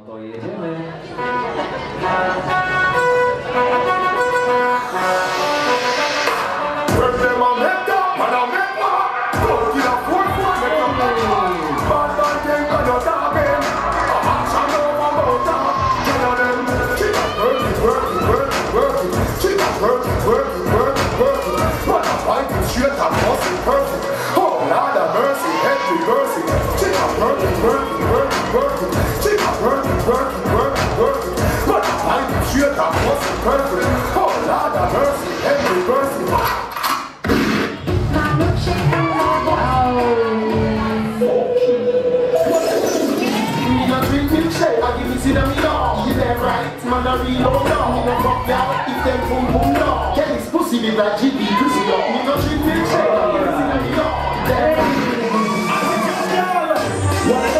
No to jedziemy. Kelly's pussy be like GD, pussy up. Me no drink milkshake, I give me see them, you know.